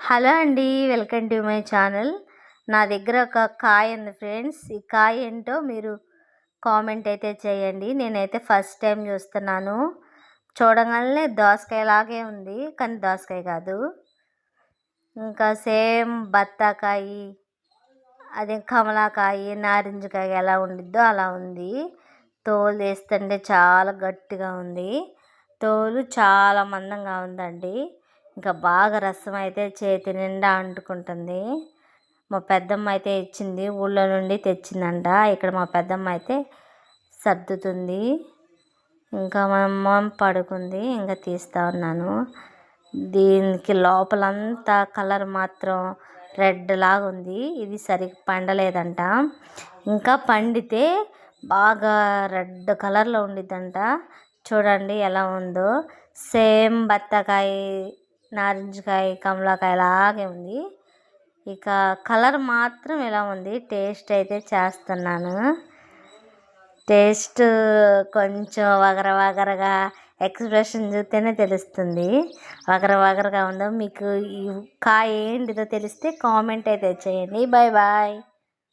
Hello అండి, welcome to my channel. నా దగ్గర ఒక కాయ ఉంది ఫ్రెండ్స్. ఈ కాయ ఏంటో మీరు కామెంట్ అయితే చేయండి. నేనైతే ఫస్ట్ టైం చూస్తున్నాను. చూడగానే దోసకాయలాగే ఉంది, కానీ దోసకాయ కాదు. ఇంకా సేమ్ బత్తాకాయ, అదే కమలాకాయ, నారింజకాయ ఎలా ఉండిద్దో అలా ఉంది. తోలు తీస్తుంటే చాలా గట్టిగా ఉంది. తోలు చాలా మందంగా ఉందండి. ఇంకా బాగా రసం అయితే చేతి నిండా అంటుకుంటుంది. మా పెద్దమ్మ అయితే ఇచ్చింది, ఊళ్ళో నుండి తెచ్చిందంట. ఇక్కడ మా పెద్దమ్మ అయితే సర్దుతుంది. ఇంకా మా అమ్మ పడుకుంది. ఇంకా తీస్తూ ఉన్నాను. దీనికి లోపలంతా కలర్ మాత్రం రెడ్ లాగా ఉంది. ఇది సరిగ్గా పండలేదంట. ఇంకా పండితే బాగా రెడ్ కలర్లో ఉండిద్దంట. చూడండి ఎలా ఉందో. సేమ్ బత్తాకాయ, నారింజకాయ, కమలాకాయ లాగే ఉంది. ఇక కలర్ మాత్రం ఇలా ఉంది. టేస్ట్ అయితే చేస్తున్నాను. టేస్ట్ కొంచెం వగరగా ఎక్స్ప్రెషన్ చూస్తేనే తెలుస్తుంది వగరగా ఉందో. మీకు ఈ కాయ ఏంటిదో తెలిస్తే కామెంట్ అయితే చేయండి. Bye bye.